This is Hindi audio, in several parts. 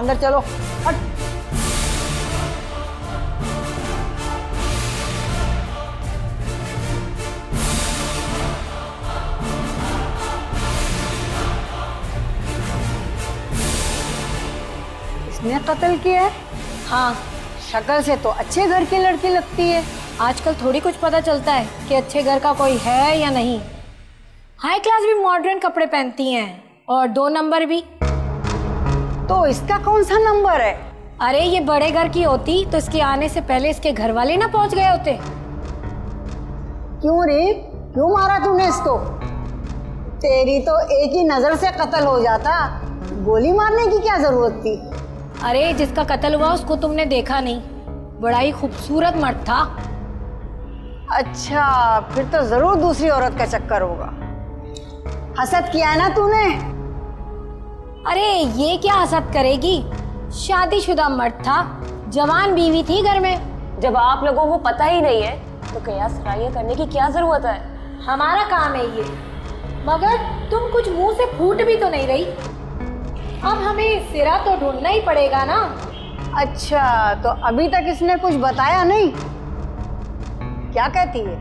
अंदर चलो। हट। इसने कत्ल किया है? हाँ, शक्ल से तो अच्छे घर की लड़की लगती है। आजकल थोड़ी कुछ पता चलता है कि अच्छे घर का कोई है या नहीं। हाई क्लास भी मॉडर्न कपड़े पहनती हैं और 2 नंबर भी। तो इसका कौन सा नंबर है? अरे ये बड़े घर की होती तो इसके आने से पहले इसके घर वाले ना पहुंच गए होते। क्यों रे, क्यों मारा तूने इसको? तेरी तो एक ही नजर से कत्ल हो जाता, गोली मारने की क्या जरूरत थी? अरे जिसका कत्ल हुआ उसको तुमने देखा नहीं, बड़ा ही खूबसूरत मर्द था। अच्छा, फिर तो जरूर दूसरी औरत का चक्कर होगा। हसद किया है ना तूने? अरे ये क्या हसद करेगी, शादीशुदा मर्द था, जवान बीवी थी घर में। जब आप लोगों को पता ही नहीं है तो कयास राय करने की क्या जरूरत है? हमारा काम है ये, मगर तुम कुछ मुंह से फूट भी तो नहीं रही। अब हमें सिरा तो ढूंढना ही पड़ेगा ना। अच्छा, तो अभी तक इसने कुछ बताया नहीं? क्या कहती है?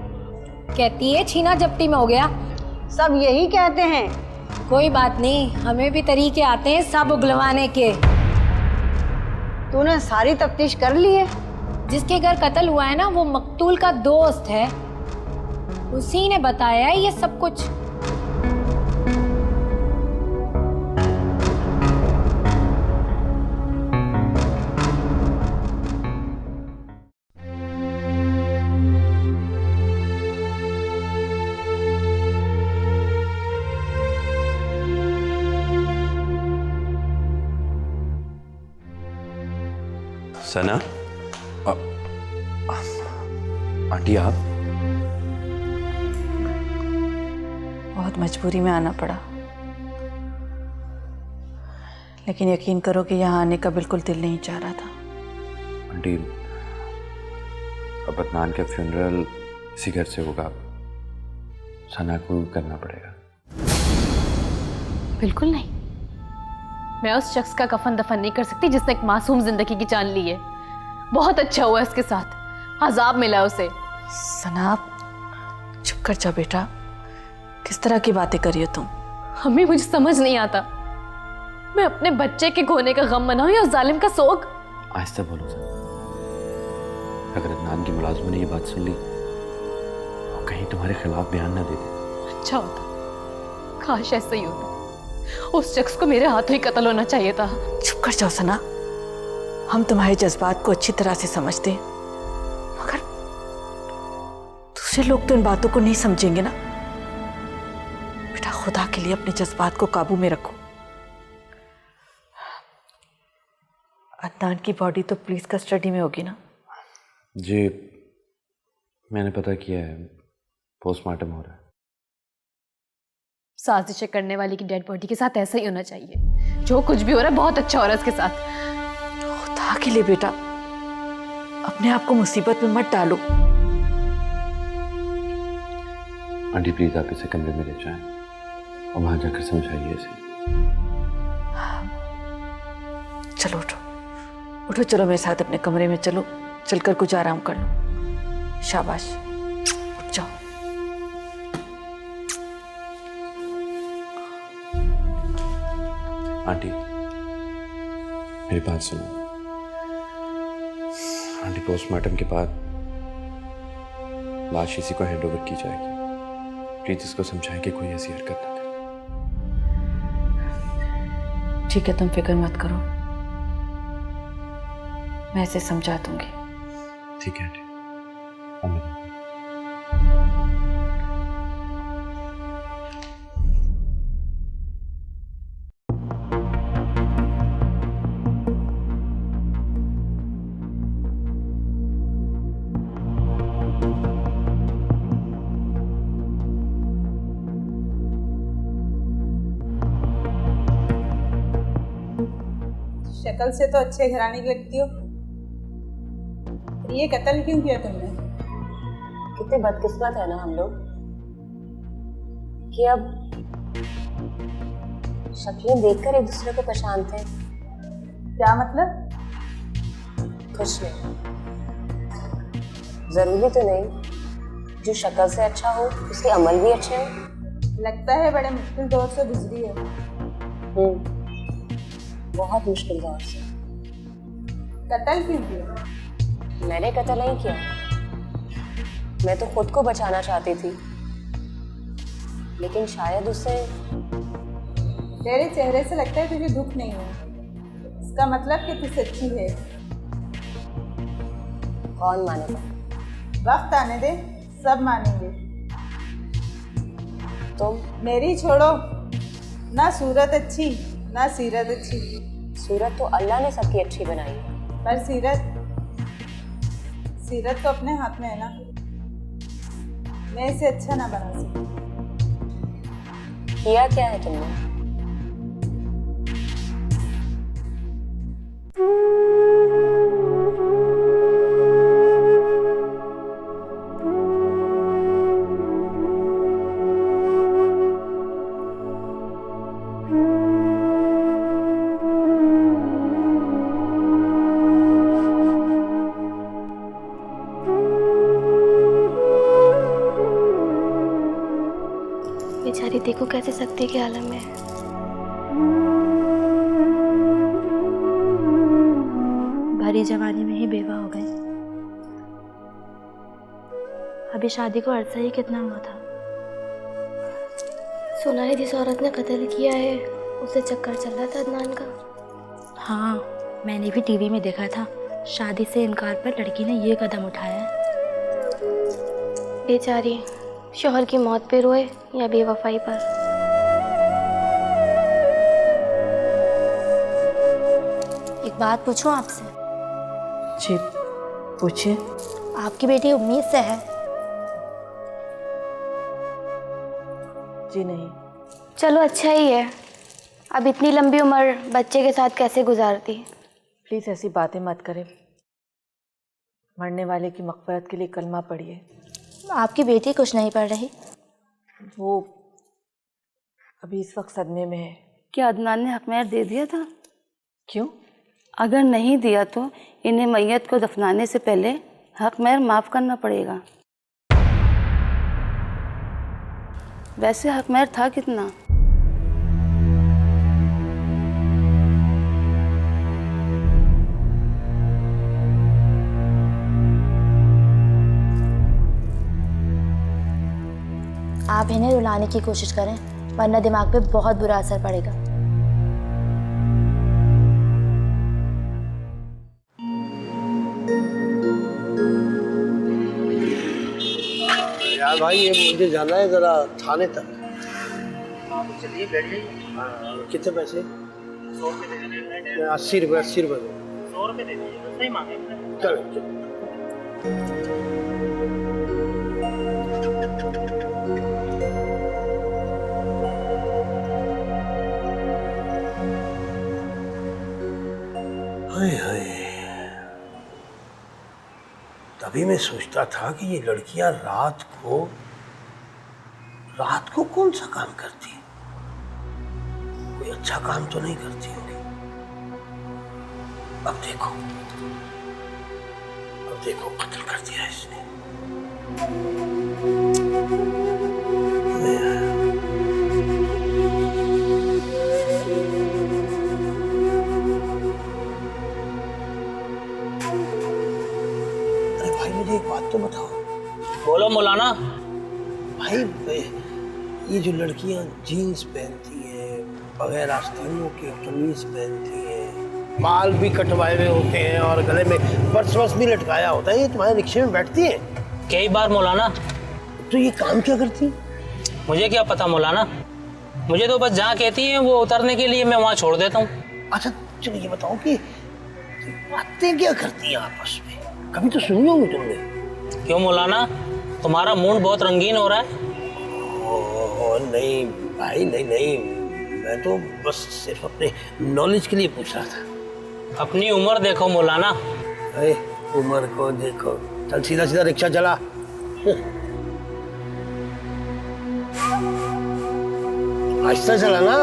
कहती है छीना झपटी में हो गया। सब यही कहते हैं। कोई बात नहीं, हमें भी तरीके आते हैं सब उगलवाने के। तूने सारी तफ्तीश कर ली है? जिसके घर कत्ल हुआ है ना, वो मकतूल का दोस्त है, उसी ने बताया है ये सब कुछ। सना, आंटी आप? बहुत मजबूरी में आना पड़ा, लेकिन यकीन करो कि यहाँ आने का बिल्कुल दिल नहीं चाह रहा था। आंटी, अब अदनान का फ्यूनरल इसी घर से होगा, सना को करना पड़ेगा। बिल्कुल नहीं, मैं उस शख्स का कफन दफन नहीं कर सकती जिसने एक मासूम जिंदगी की जान ली है। बहुत अच्छा हुआ इसके साथ, अजाब मिला उसे। सना, चुप कर जा बेटा, किस तरह की बातें कर रही हो तुम? हमें मुझे समझ नहीं आता, मैं अपने बच्चे के खोने का गम मनाऊं या उस जालिम का सोग? आहिस्ता बोलो सर, अगर अदनान की मुलाजिम ने ये बात सुन ली और कहीं तुम्हारे खिलाफ बयान ना दे दे। अच्छा होता, काश ऐसा ही होता। उस शख्स को मेरे हाथों ही कत्ल होना चाहिए था। चुप कर जाओ सना, हम तुम्हारे जज्बात को अच्छी तरह से समझते हैं, मगर दूसरे लोग तो इन बातों को नहीं समझेंगे ना। बेटा, खुदा के लिए अपने जज्बात को काबू में रखो। अदनान की बॉडी तो पुलिस कस्टडी में होगी ना? जी, मैंने पता किया है, पोस्टमार्टम हो रहा है। साजिशें करने वाली की डेड बॉडी के साथ ऐसा ही होना चाहिए। जो कुछ भी हो रहा है बहुत अच्छा हो रहा है इसके साथ। खुदा के लिए बेटा, अपने आप को मुसीबत में मत डालो। आंटी प्लीज आप इसे कमरे में ले जाएं और वहां जाकर समझाइए इसे। चलो उठो, उठो, चलो मेरे साथ अपने कमरे में चलो, चलकर कुछ आराम कर लो। शाबाश, उठ जाओ। आंटी मेरी बात सुनो। आंटी, पोस्टमार्टम के बाद लाश इसी को हैंड ओवर की जाएगी। प्लीज इसको समझाएं कि कोई ऐसी हरकत ना करे। ठीक है, तुम फिक्र मत करो, मैं इसे समझा दूंगी। ठीक है आंटी। शक्ल से तो अच्छे घराने की लगती हो, ये कत्ल क्यों किया तुमने? कितने बदकिस्मत है ना हम लोग कि अब शक्लें देखकर एक दूसरे को पहचानते हैं। क्या मतलब? कुछ नहीं, जरूरी तो नहीं जो शक्ल से अच्छा हो उसके अमल भी अच्छे हो। लगता है बड़े मुश्किल दौर से गुजरी है। बहुत मुश्किल दौर से। कत्ल क्यों किया? मैंने कत्ल नहीं किया, मैं तो खुद को बचाना चाहती थी, लेकिन शायद उससे। तेरे चेहरे से लगता है तुझे दुख नहीं है, इसका मतलब कि तू सच्ची है। कौन मानेगा? वक्त आने दे, सब मानेंगे। तुम? मेरी छोड़ो, ना सूरत अच्छी ना सीरत अच्छी। सूरत तो अल्लाह ने सबकी अच्छी बनाई है, पर सीरत तो अपने हाथ में है ना। मैं इसे अच्छा ना बना सकती। किया क्या है तुमने? बेचारी देखो कैसे सकते के आलम में है। भरी जवानी में ही बेवा हो गई। अभी शादी को अरसा ही कितना हुआ था। सुना है जिस औरत ने कत्ल किया है उसे चक्कर चल रहा था अदनान का। हाँ, मैंने भी टीवी में देखा था। शादी से इनकार पर लड़की ने ये कदम उठाया है। बेचारी शौहर की मौत पे रोए या बेवफाई पर। एक बात पूछूं आपसे? जी पूछिए। आपकी बेटी उम्मीद से है? जी नहीं। चलो अच्छा ही है, अब इतनी लंबी उम्र बच्चे के साथ कैसे गुजारती। प्लीज़ ऐसी बातें मत करें। मरने वाले की मग़फ़िरत के लिए कलमा पढ़िए। आपकी बेटी कुछ नहीं पढ़ रही? वो अभी इस वक्त सदमे में है। क्या अदनान ने हकमैर दे दिया था? क्यों? अगर नहीं दिया तो इन्हें मैयत को दफनाने से पहले हकमैर माफ़ करना पड़ेगा। वैसे हकमैर था कितना? आप इन्हें रुलाने की कोशिश करें, वरना दिमाग पे बहुत बुरा असर पड़ेगा। यार भाई, ये मुझे जाना है जरा थाने तक। चलिए बैठ जाइए। कितने पैसे? 100 रुपये दे दीजिए। 80 रुपये 80 रुपये। 100 रुपये दे दीजिए, सही मांगे। चलो। हाय हाय, तभी मैं सोचता था कि ये लड़कियां रात को कौन सा काम करती हैं? कोई अच्छा काम तो नहीं करती होंगी। अब देखो कत्ल कर दिया इसने। अरे भाई, मुझे एक बात तो बताओ। बोलो मौलाना। भाई, ये जो लड़कियां जीन्स पहनती हैं, बगैर आस्तीनों के कमीज पहनती हैं, बाल भी कटवाए हुए होते हैं और गले में पर्स भी लटकाया होता है, ये तुम्हारे रिक्शे में बैठती हैं? कई बार मौलाना। तो ये काम क्या करती हैं? मुझे क्या पता मौलाना, मुझे तो बस जहाँ कहती हैं वो उतरने के लिए मैं वहाँ छोड़ देता हूँ। अच्छा चलो ये बताओ कि बातें क्या करती हैं आपस में? कभी तो सुनी होंगी तुमने। क्यों मौलाना, तुम्हारा मूड बहुत रंगीन हो रहा है? नहीं भाई, नहीं, मैं तो बस सिर्फ अपने नॉलेज के लिए पूछ रहा था। अपनी उम्र देखो मौलाना। अरे उम्र को देखो, चल सीधा सीधा रिक्शा चला। आहिस्ता चला ना।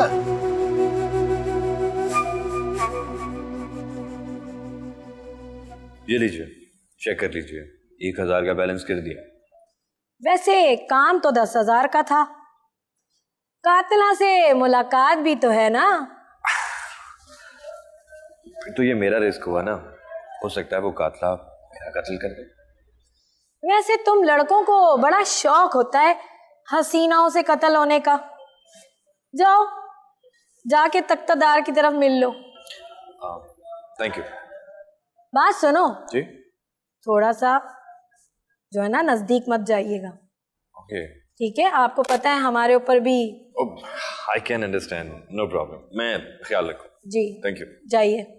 ये लीजिए, चेक कर लीजिए, 1000 का बैलेंस कर दिया। वैसे काम तो 10,000 का था। कातिला से मुलाकात भी तो है ना। फिर तो ये मेरा रिस्क हुआ ना, हो सकता है वो कातला मेरा कत्ल कर दे। वैसे तुम लड़कों को बड़ा शौक होता है हसीनाओं से कत्ल होने का। जाओ जाके तख्तादार की तरफ मिल लो। Thank you. बात सुनो जी। थोड़ा सा जो है ना नजदीक मत जाइएगा। ओके। ठीक है, आपको पता है हमारे ऊपर भी। I can understand, no problem, मैं ख्याल रखूँ। जी थैंक यू। जाइए।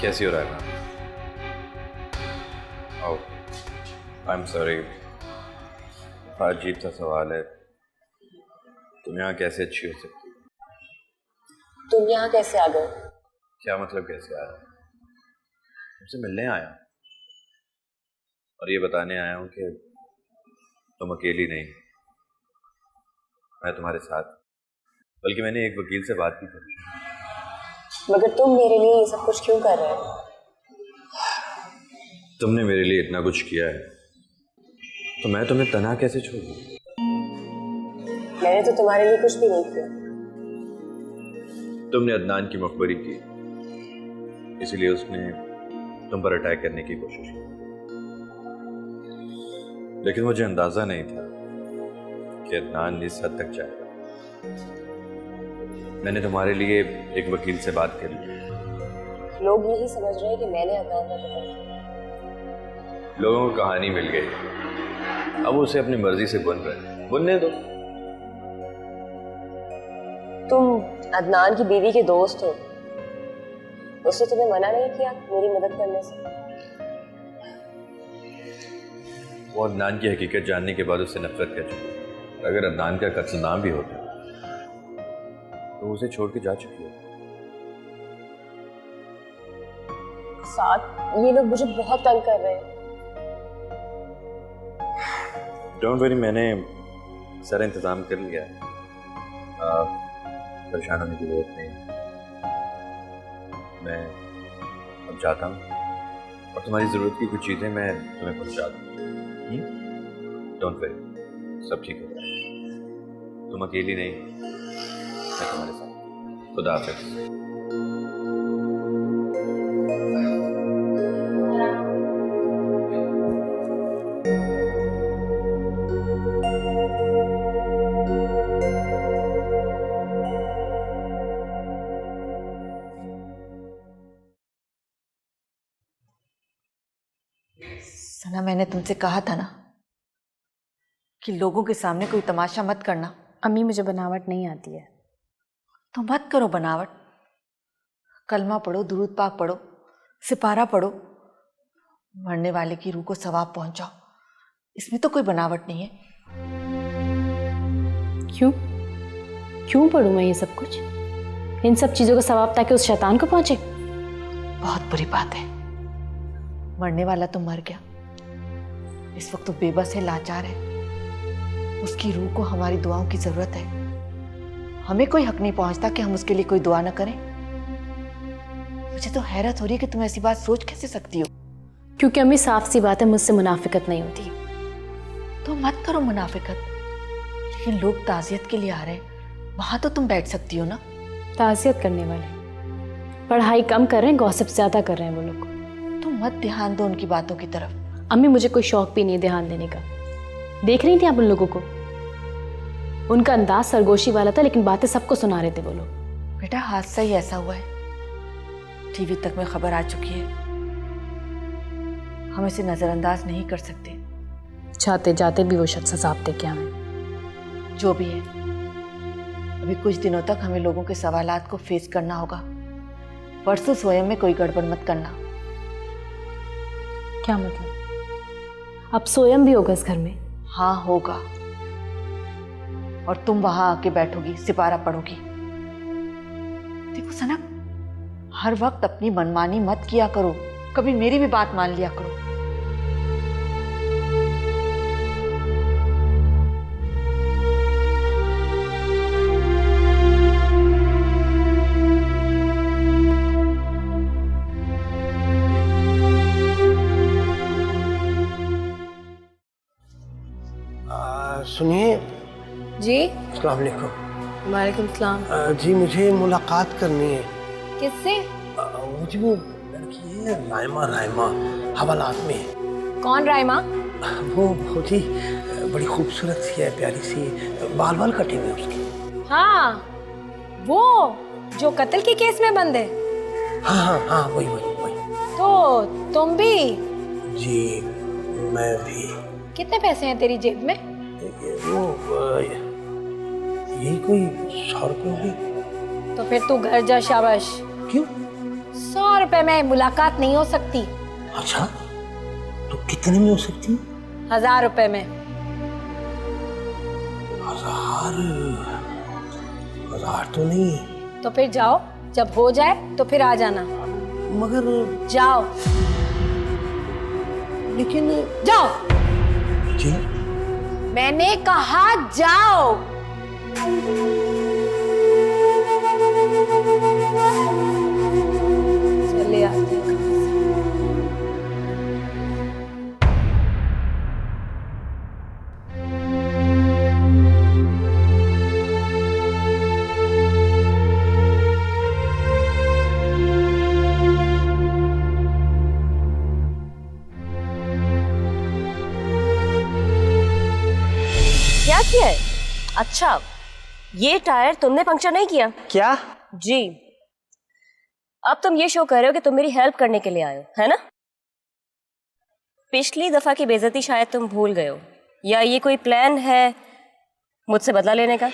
कैसी हो रहा है ma'am? Oh, I am sorry, अजीब सा सवाल है। तुम यहाँ कैसे अच्छी हो सकती हो? तुम यहाँ कैसे आ गए? क्या मतलब कैसे आया? तुमसे मिलने आया और ये बताने आया हूँ कि तुम अकेली नहीं, मैं तुम्हारे साथ। बल्कि मैंने एक वकील से बात भी की। मगर तुम मेरे लिए ये सब कुछ क्यों कर रहे हो? तुमने मेरे लिए इतना कुछ किया है तो मैं तुम्हें तन्हा कैसे छोड़ दूं? मैंने तो तुम्हारे लिए कुछ भी नहीं किया। तुमने अदनान की मखबरी की, इसलिए उसने तुम पर अटैक करने की कोशिश की, लेकिन मुझे अंदाजा नहीं था कि अदनान इस हद तक जाएगा। मैंने तुम्हारे लिए एक वकील से बात कर ली। लोग यही समझ रहे हैं कि मैंने अदनान का कत्ल किया। लोगों को कहानी मिल गई, अब उसे अपनी मर्जी से बुन रहे, बुनने दो। तुम अदनान की बीवी के दोस्त हो, उसने तुम्हें मना नहीं किया मेरी मदद करने से? वो अदनान की हकीकत जानने के बाद उससे नफरत कर चुकी। अगर अदनान का कत्ल ना भी होता तो उसे छोड़ के जा चुकी है। साथ ये लोग मुझे बहुत तंग कर रहे हैं। डोंट वरी, मैंने सारा इंतजाम कर लिया है, परेशान होने की जरूरत नहीं। मैं अब जाता हूँ और तुम्हारी ज़रूरत की कुछ चीज़ें मैं तुम्हें पहुँचा दूँ। डोंट वरी, सब ठीक होगा। तुम अकेली नहीं, मैं तुम्हारे साथ। खुदा हाफिज़। सना, मैंने तुमसे कहा था ना कि लोगों के सामने कोई तमाशा मत करना। अम्मी मुझे बनावट नहीं आती है। तो मत करो बनावट। कलमा पढ़ो, दुरूद पाक पढ़ो, सिपारा पढ़ो, मरने वाले की रूह को सवाब पहुंचाओ। इसमें तो कोई बनावट नहीं है। क्यों क्यों पढ़ूं मैं ये सब कुछ? इन सब चीजों का सवाब ताकि उस शैतान को पहुंचे? बहुत बुरी बात है। मरने वाला तो मर गया, इस वक्त तो बेबस है, लाचार है। उसकी रूह को हमारी दुआओं की जरूरत है। हमें कोई हक नहीं पहुंचता कि हम उसके लिए कोई दुआ न करें। मुझे तो हैरत हो रही है कि तुम ऐसी बात सोच कैसे सकती हो। क्योंकि अम्मी साफ सी बात है, मुझसे मुनाफिकत नहीं होती। तो मत करो मुनाफिकत। लेकिन लोग ताज़ियत के लिए आ रहे हैं, वहां तो तुम बैठ सकती हो ना। ताज़ियत करने वाले पढ़ाई कम कर रहे हैं, गॉसिप ज्यादा कर रहे हैं वो लोग। तुम मत ध्यान दो उनकी बातों की तरफ। अम्मी मुझे कोई शौक भी नहीं है ध्यान देने का। देख रही थी आप उन लोगों को? उनका अंदाज सरगोशी वाला था, लेकिन बातें सबको सुना रहे थे वो लोग। बेटा, हादसा ही ऐसा हुआ है, टीवी तक में खबर आ चुकी है। हम इसे नजरअंदाज नहीं कर सकते। जाते जाते भी वो शख्स अजाब दे के हमें। जो भी है, अभी कुछ दिनों तक हमें लोगों के सवालात को फेस करना होगा। परसों स्वयं में कोई गड़बड़ मत करना। क्या मतलब? अब स्वयं भी होगा इस घर में? हाँ होगा, और तुम वहां आके बैठोगी, सिपारा पढ़ोगी। देखो सनक, हर वक्त अपनी मनमानी मत किया करो, कभी मेरी भी बात मान लिया करो। सुनिए जी। अस्सलाम वालेकुम। वालेकुम सलाम। जी मुझे मुलाकात करनी है। किससे? वो जो लड़की है रायमा, रायमा हवालात में है। कौन रायमा? वो बहुत ही बड़ी खूबसूरत सी है, प्यारी सी, बाल बाल कटे हुए उसके। हाँ, वो जो कत्ल के केस में बंद है। हाँ हाँ हाँ, वही वही वही। तो तुम भी? जी मैं भी। कितने पैसे हैं तेरी जेब में? वो यही कोई 100 रुपये होगी। तो फिर तू घर जा। शाबाश। क्यों? 100 रुपए में मुलाकात नहीं हो सकती। अच्छा, तो कितने में हो सकती है? 1000 रुपए में। 1000 तो नहीं। तो फिर जाओ, जब हो जाए तो फिर आ जाना। मगर जाओ। लेकिन जाओ। जी मैंने कहा जाओ। चले आते हैं। क्या किया है? अच्छा, ये टायर तुमने पंक्चर नहीं किया? क्या? जी। अब तुम ये शो कर रहे हो कि तुम मेरी हेल्प करने के लिए आए हो, है ना? पिछली दफा की बेइज्जती शायद तुम भूल गए हो, या ये कोई प्लान है मुझसे बदला लेने का?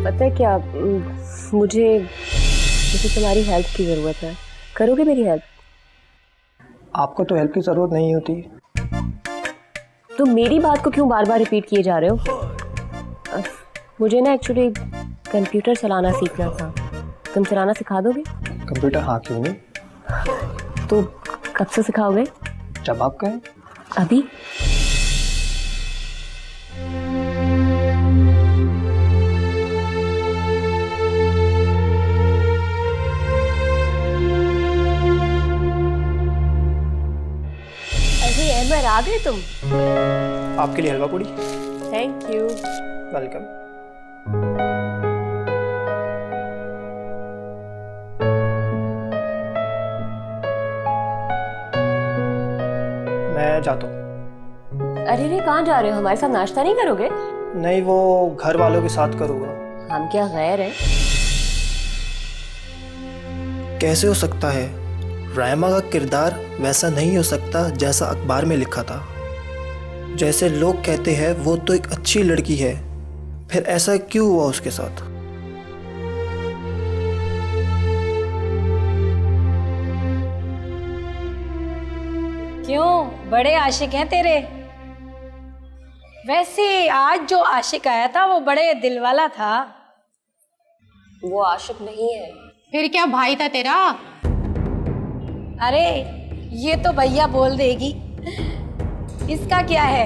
पता है क्या, मुझे तुम्हारी हेल्प की जरूरत है। करोगे मेरी हेल्प? आपको तो हेल्प की जरूरत नहीं होती। तो मेरी बात को क्यों बार बार रिपीट किए जा रहे हो? मुझे ना एक्चुअली कंप्यूटर चलाना सीखना था, तुम चलाना सिखा दोगे? कंप्यूटर? हाँ, क्यों नहीं। तो कब से सिखाओगे? जब आप कहें। अभी? अहमद, आ गए तुम? आपके लिए हलवा पूड़ी। Thank you. वेलकम। मैं जाता हूँ। अरे रे, कहाँ जा रहे हो? हमारे साथ नाश्ता नहीं करोगे? नहीं, वो घर वालों के साथ करूँगा। हम क्या गैर हैं? कैसे हो सकता है? रायमा का किरदार वैसा नहीं हो सकता जैसा अखबार में लिखा था। जैसे लोग कहते हैं वो तो एक अच्छी लड़की है, फिर ऐसा क्यों हुआ उसके साथ? क्यों, बड़े आशिक हैं तेरे? वैसे आज जो आशिक आया था वो बड़े दिल वाला था। वो आशिक नहीं है। फिर क्या भाई था तेरा? अरे ये तो भैया बोल देगी, इसका क्या है?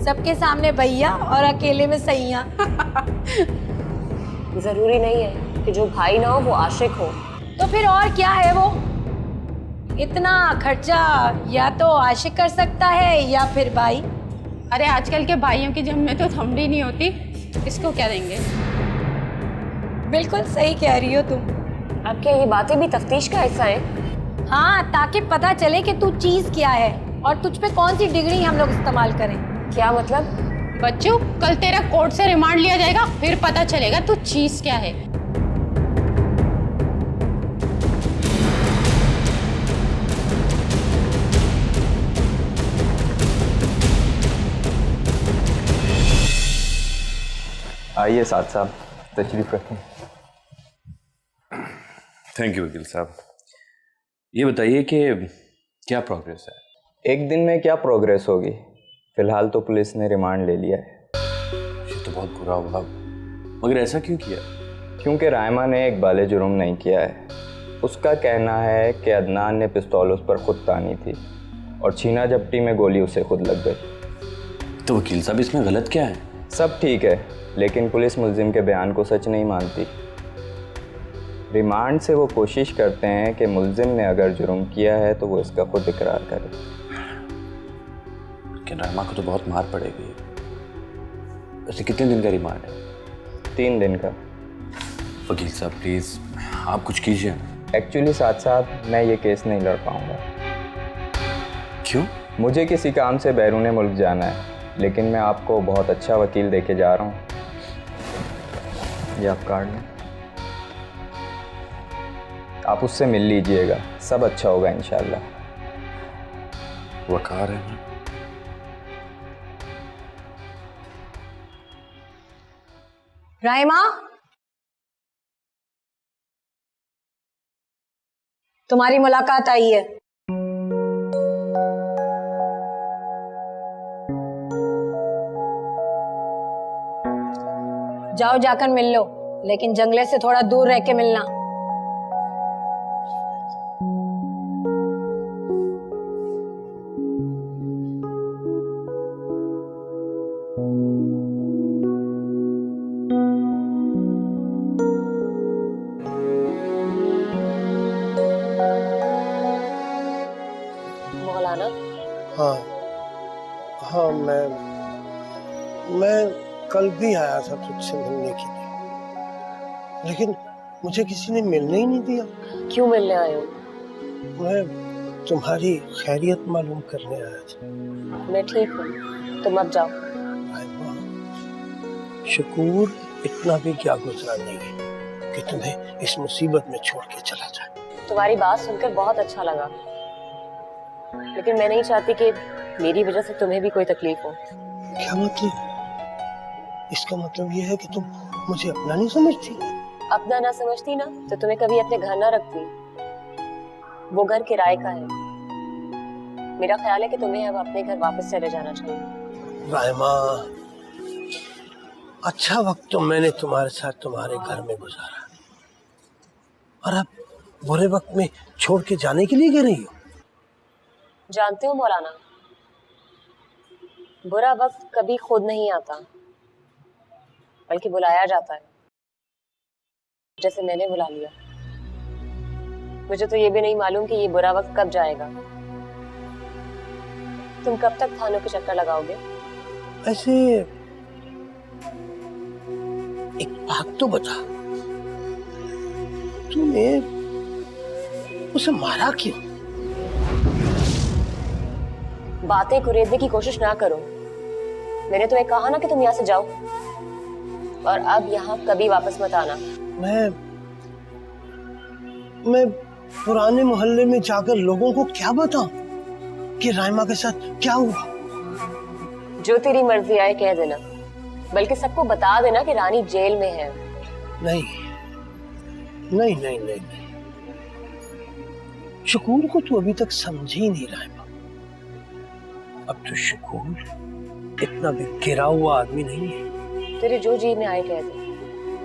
सबके सामने भैया और अकेले में सैया। जरूरी नहीं है कि जो भाई ना हो वो आशिक हो। तो फिर और क्या है? वो इतना खर्चा या तो आशिक कर सकता है या फिर भाई। अरे आजकल के भाइयों की जेब में तो थमड़ी नहीं होती, इसको क्या देंगे? बिल्कुल सही कह रही हो तुम। अब क्या ये बातें भी तफ्तीश का हिस्सा है? हाँ, ताकि पता चले कि तू चीज क्या है और तुझ पे कौन सी डिग्री हम लोग इस्तेमाल करें। क्या मतलब? बच्चों, कल तेरा कोर्ट से रिमांड लिया जाएगा, फिर पता चलेगा तू चीज क्या है। आइए साथ साहब, तशरीफ रखें। थैंक यू वकील साहब। ये बताइए कि क्या प्रोग्रेस है? एक दिन में क्या प्रोग्रेस होगी, फिलहाल तो पुलिस ने रिमांड ले लिया है। ये तो बहुत बुरा हुआ, मगर ऐसा क्यों किया? क्योंकि रायमा ने एक बाले जुर्म नहीं किया है। उसका कहना है कि अदनान ने पिस्तौल उस पर खुद तानी थी और छीना झपटी में गोली उसे खुद लग गई। तो वकील साहब इसमें गलत क्या है? सब ठीक है, लेकिन पुलिस मुल्जिम के बयान को सच नहीं मानती। रिमांड से वो कोशिश करते हैं कि मुल्जिम ने अगर जुर्म किया है तो वो इसका खुद इकरार करे। लेकिन रायमा को तो बहुत मार पड़ेगी। वैसे कितने दिन का रिमांड है? 3 दिन का। वकील साहब प्लीज़ आप कुछ कीजिए। एक्चुअली साथ साहब मैं ये केस नहीं लड़ पाऊंगा। क्यों? मुझे किसी काम से बैरून मुल्क जाना है, लेकिन मैं आपको बहुत अच्छा वकील देके जा रहा हूँ। ये आप कार्ड लें, आप उससे मिल लीजिएगा, सब अच्छा होगा इंशाल्लाह। वकार है ना? राइमा, तुम्हारी मुलाकात आई है। जाओ जाकर मिल लो, लेकिन जंगले से थोड़ा दूर रह के मिलना। मौलाना? हाँ हाँ, मैं कल भी आया था तुझसे मिलने के लिए, लेकिन मुझे किसी ने मिलने ही नहीं दिया। क्यों मिलने आए हो? मैं तुम्हारी खैरियत मालूम करने आया था। मैं ठीक हूँ, तुम अब जाओ। शकूर इतना भी क्या गुजरा नहीं है कि तुम्हें इस मुसीबत में छोड़ के चला जाए। तुम्हारी बात सुनकर बहुत अच्छा लगा, लेकिन मैं नहीं चाहती कि मेरी वजह से तुम्हें भी कोई तकलीफ हो। क्या मतलब? इसका मतलब ये है कि तुम मुझे अपना नहीं समझती? अपना ना समझती ना तो तुम्हें कभी अपने घर ना रखती। वो घर किराए का है। मेरा ख्याल है कि तुम्हें अब अपने घर वापस चले जाना चाहिए। रायमा, अच्छा वक्त तो मैंने तुम्हारे साथ तुम्हारे घर में गुजारा, और अब बुरे वक्त में छोड़ के जाने के लिए कह रही हो? जानते हो मौलाना, बुरा वक्त कभी खुद नहीं आता, बल्कि बुलाया जाता है, जैसे मैंने बुला लिया। मुझे तो ये भी नहीं मालूम कि ये बुरा वक्त कब जाएगा। तुम कब तक थानों के चक्कर लगाओगे? ऐसे एक बात तो बता, तूने उसे मारा क्यों? बातें कुरेदने की कोशिश ना करो। मैंने तुम्हें कहा ना कि तुम यहाँ से जाओ, और अब यहाँ कभी वापस मत आना। मैं पुराने मोहल्ले में जाकर लोगों को क्या बताऊं कि रायमा के साथ क्या हुआ? जो तेरी मर्जी आए कह देना, बल्कि सबको बता देना कि रानी जेल में है। नहीं नहीं नहीं नहीं, नहीं। शकूर को तू अभी तक समझी ही नहीं रायमा। अब तो शकूर इतना भी गिरा हुआ आदमी नहीं है। तेरे जो जी में आए कह दे,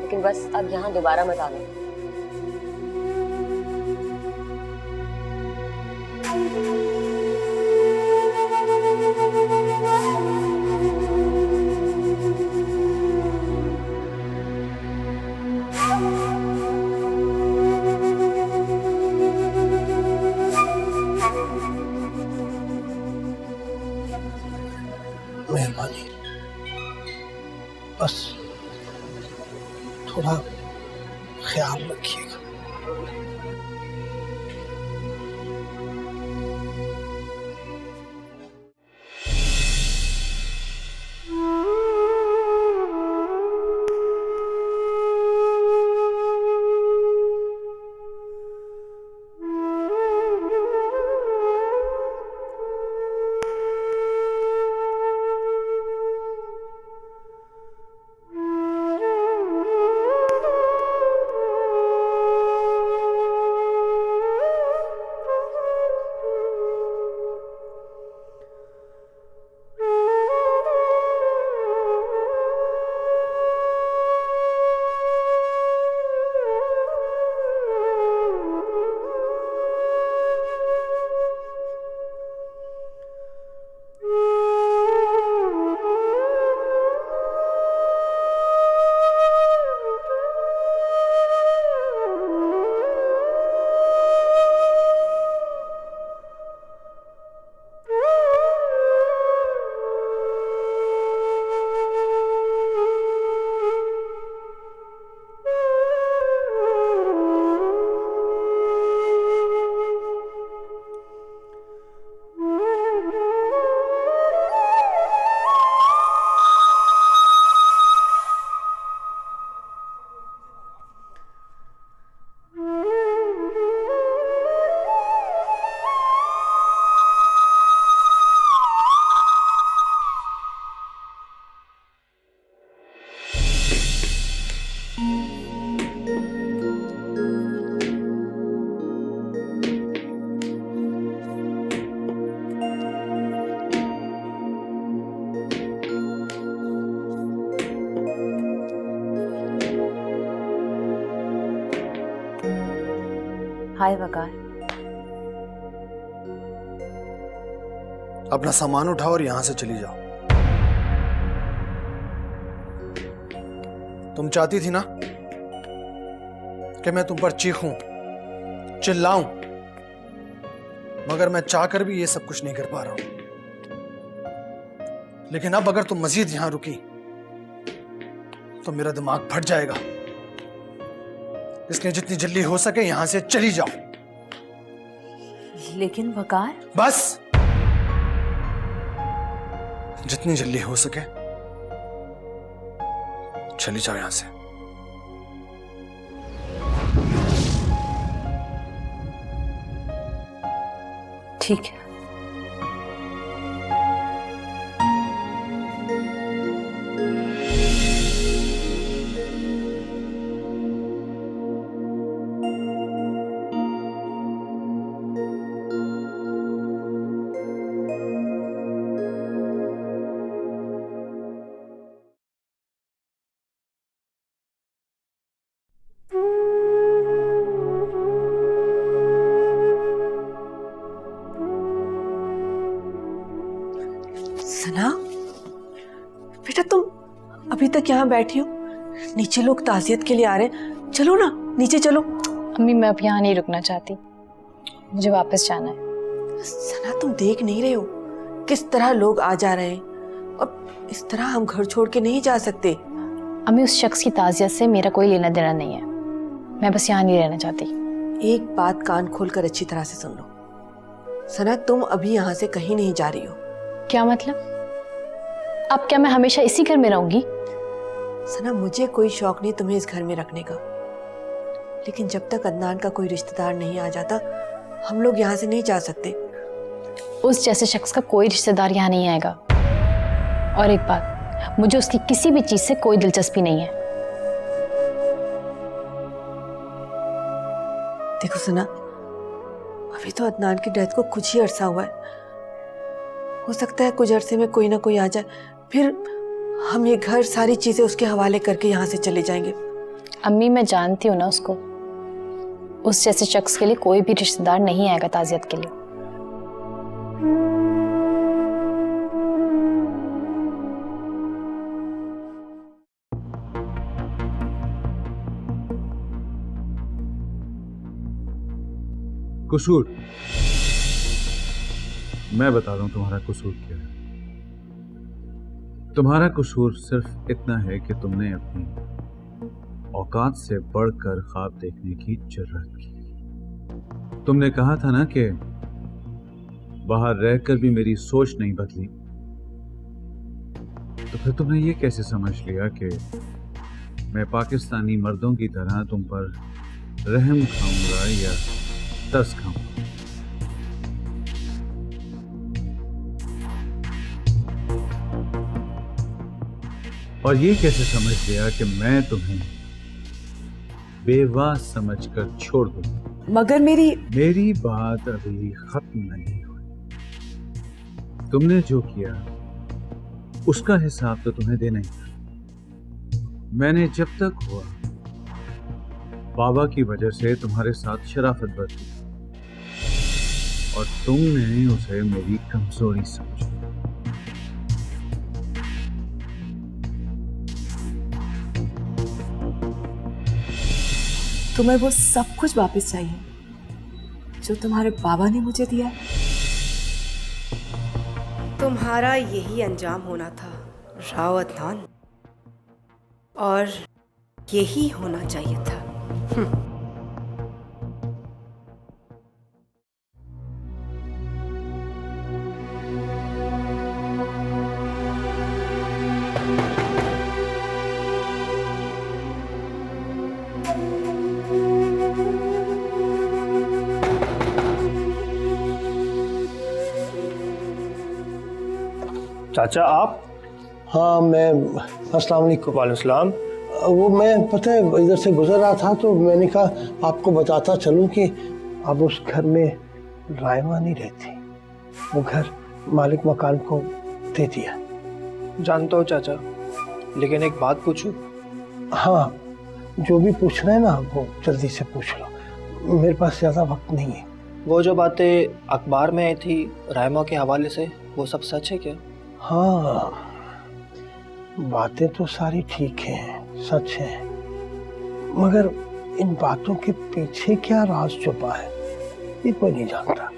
लेकिन बस अब यहाँ दोबारा मत आना। मेहरबानी, बस थोड़ा ख्याल रखिएगा। हाय वकार। अपना सामान उठाओ और यहां से चली जाओ। तुम चाहती थी ना कि मैं तुम पर चीखूं, चिल्लाऊं, मगर मैं चाहकर भी ये सब कुछ नहीं कर पा रहा हूं। लेकिन अब अगर तुम मजीद यहां रुकी तो मेरा दिमाग फट जाएगा। इसलिए जितनी जल्दी हो सके यहां से चली जाओ। लेकिन वकार, बस जितनी जल्दी हो सके चली जाओ यहां से। ठीक है। सना, बेटा तुम अभी तक यहाँ बैठी हो? नीचे लोग ताज़ियत के लिए आ रहे हैं, चलो ना नीचे चलो। अम्मी मैं अब यहाँ नहीं रुकना चाहती, मुझे वापस जाना है। सना तुम देख नहीं रहे हो किस तरह लोग आ जा रहे हैं, और इस तरह हम घर छोड़ के नहीं जा सकते। अम्मी उस शख्स की ताज़ियत से मेरा कोई लेना देना नहीं है, मैं बस यहाँ नहीं रहना चाहती। एक बात कान खोलकर अच्छी तरह से सुन लो, सना तुम अभी यहाँ से कहीं नहीं जा रही हो। क्या मतलब? अब क्या मैं हमेशा इसी घर में रहूंगी? सना मुझे कोई शौक नहीं तुम्हें इस घर में रखने का, लेकिन जब तक अदनान का कोई रिश्तेदार नहीं आ जाता हम लोग यहाँ से नहीं जा सकते। उस जैसे शख्स का कोई रिश्तेदार यहाँ नहीं आएगा। और एक बात, मुझे उसकी किसी भी चीज से कोई दिलचस्पी नहीं है। देखो सना, अभी तो अदनान की डेथ को कुछ ही अरसा हुआ है, हो सकता है कुछ अरसे में कोई ना कोई आ जाए, फिर हम ये घर सारी चीजें उसके हवाले करके यहाँ से चले जाएंगे। अम्मी मैं जानती हूँ ना उसको, उस जैसे शख्स के लिए कोई भी रिश्तेदार नहीं आएगा ताज़ियत के लिए। कसूर, मैं बता दूं तुम्हारा कसूर क्या है। तुम्हारा कसूर सिर्फ इतना है कि तुमने अपनी औकात से बढ़कर ख्वाब देखने की जुर्रत की। तुमने कहा था ना कि बाहर रहकर भी मेरी सोच नहीं बदली, तो फिर तुमने ये कैसे समझ लिया कि मैं पाकिस्तानी मर्दों की तरह तुम पर रहम खाऊंगा या तरस खाऊंगा? और ये कैसे समझ लिया कि मैं तुम्हें बेवा समझकर छोड़ दूं? मगर मेरी बात अभी खत्म नहीं हुई। तुमने जो किया उसका हिसाब तो तुम्हें देना ही था। मैंने जब तक हुआ बाबा की वजह से तुम्हारे साथ शराफत बरती और तुमने उसे मेरी कमजोरी समझा। तुम्हें वो सब कुछ वापस चाहिए जो तुम्हारे बाबा ने मुझे दिया। तुम्हारा यही अंजाम होना था राव अदनान, और यही होना चाहिए था। चाचा आप? हाँ मैं, अस्सलाम वालेकुम। वालेकुम सलाम। वो मैं पता है इधर से गुजर रहा था तो मैंने कहा आपको बताता चलूं कि अब उस घर में रायमा नहीं रहती, वो घर मालिक मकान को दे दिया। जानता हूँ चाचा, लेकिन एक बात पूछूं? हाँ जो भी पूछना है ना वो जल्दी से पूछ लो। मेरे पास ज़्यादा वक्त नहीं है। वो जो बातें अखबार में आई थी रायमा के हवाले से, वो सब सच है क्या? हाँ, बातें तो सारी ठीक हैं, सच है, मगर इन बातों के पीछे क्या राज छुपा है ये कोई नहीं जानता।